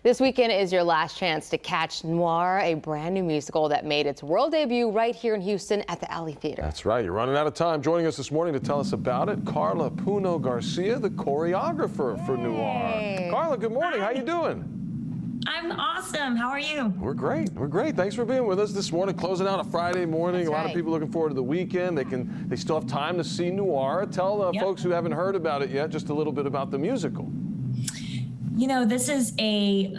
This weekend is your last chance to catch Noir, a brand new musical that made its world debut right here in Houston at the Alley Theater. That's right. You're running out of time. Joining us this morning to tell us about it, Carla Puno Garcia, the choreographer for Noir. Carla, good morning. How you doing? I'm awesome. How are you? We're great. We're great. Thanks for being with us this morning. Closing out a Friday morning. That's a lot right. of people looking forward to the weekend. They still have time to see Noir. Tell folks who haven't heard about it yet just a little bit about the musical. You know, this is a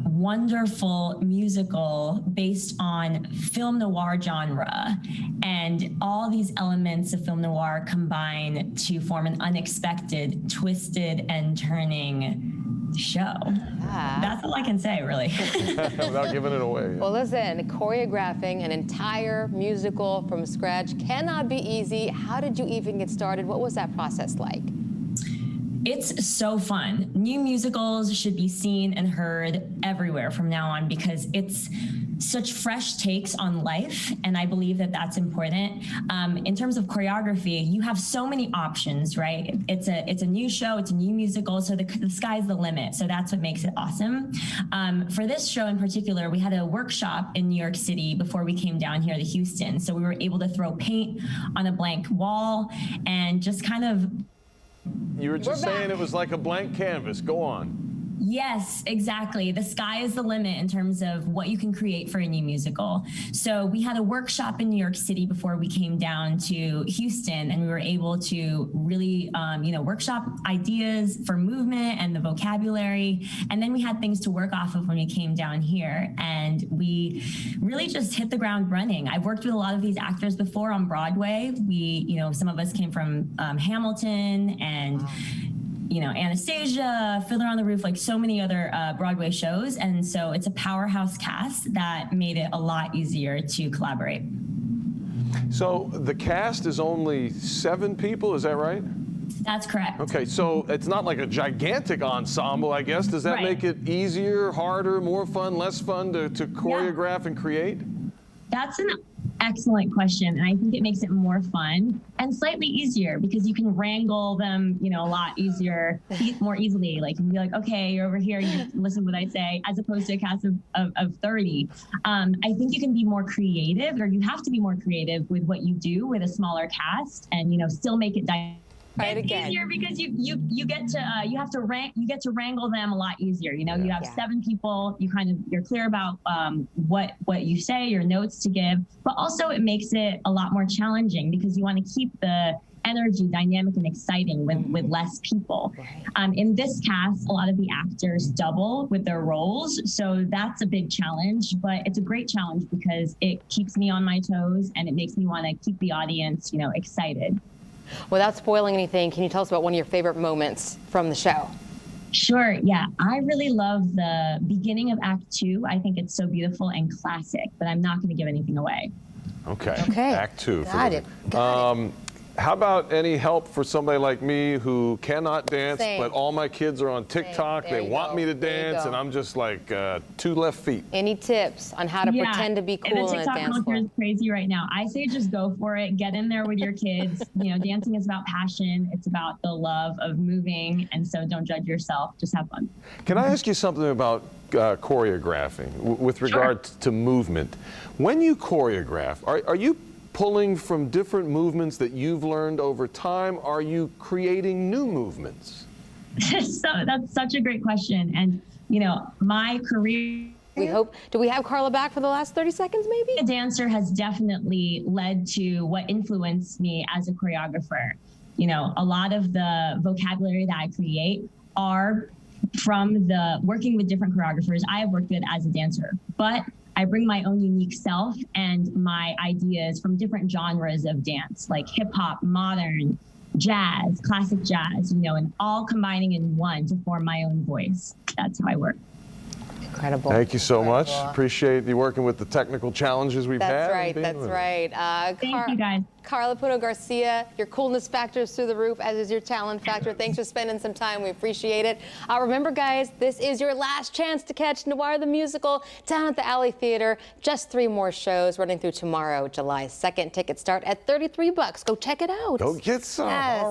wonderful musical based on film noir genre, and all these elements of film noir combine to form an unexpected, twisted, and turning show. That's all I can say, really. Without giving it away. Well, listen, choreographing an entire musical from scratch cannot be easy. How did you even get started? What was that process like? It's so fun. New musicals should be seen and heard everywhere from now on because it's such fresh takes on life, and I believe that that's important. In terms of choreography, you have so many options, right? It's a new show, it's a new musical, so the sky's the limit. So that's what makes it awesome. For this show in particular, we had a workshop in New York City before we came down here to Houston. So we were able to throw paint on a blank wall and just kind of. You were just saying it was like a blank canvas. Go on. Yes, exactly. The sky is the limit in terms of what you can create for a new musical. So we had a workshop in New York City before we came down to Houston, and we were able to really, workshop ideas for movement and the vocabulary. And then we had things to work off of when we came down here, and we really just hit the ground running. I've worked with a lot of these actors before on Broadway. Some of us came from Hamilton and Anastasia, Fiddler on the Roof, like so many other Broadway shows. And so it's a powerhouse cast that made it a lot easier to collaborate. So the cast is only 7 people, is that right? That's correct. Okay, so it's not like a gigantic ensemble, I guess. Does that make it easier, harder, more fun, less fun to choreograph and create? That's an excellent question, and I think it makes it more fun and slightly easier because you can wrangle them, a lot easier, more easily. Like you can be like, okay, you're over here, you listen to what I say, as opposed to a cast of 30. I think you can be more creative, or you have to be more creative with what you do with a smaller cast, and still make it It's easier because you get to wrangle them a lot easier. You have 7 people. You're clear about what you say, your notes to give, but also it makes it a lot more challenging because you want to keep the energy dynamic and exciting with less people. In this cast, a lot of the actors double with their roles, so that's a big challenge, but it's a great challenge because it keeps me on my toes and it makes me want to keep the audience, excited. Without spoiling anything, can you tell us about one of your favorite moments from the show? Sure, yeah. I really love the beginning of Act 2. I think it's so beautiful and classic, but I'm not going to give anything away. Okay. Act 2. Got it. How about any help for somebody like me who cannot dance, but all my kids are on TikTok, they want me to dance, and I'm just like 2 left feet? Any tips on how to pretend to be cool on a dance floor? The TikTok culture is crazy right now. I say just go for it. Get in there with your kids. Dancing is about passion. It's about the love of moving, and so don't judge yourself. Just have fun. Can I ask you something about choreographing with regard to movement? When you choreograph, are you pulling from different movements that you've learned over time? Are you creating new movements? So that's such a great question. And, my career. Do we have Carla back for the last 30 seconds, maybe? A dancer has definitely led to what influenced me as a choreographer. A lot of the vocabulary that I create are from the working with different choreographers I have worked with as a dancer. But I bring my own unique self and my ideas from different genres of dance, like hip hop, modern, jazz, classic jazz, and all combining in one to form my own voice. That's how I work. Incredible. Thank you so much. Appreciate you working with the technical challenges we've had. That's right. Thank you, guys. Carla Puno Garcia, your coolness factor is through the roof, as is your talent factor. Thanks for spending some time. We appreciate it. Remember, guys, this is your last chance to catch Noir the Musical down at the Alley Theater. Just 3 more shows running through tomorrow, July 2nd. Tickets start at $33. Go check it out. Go get some. Yes.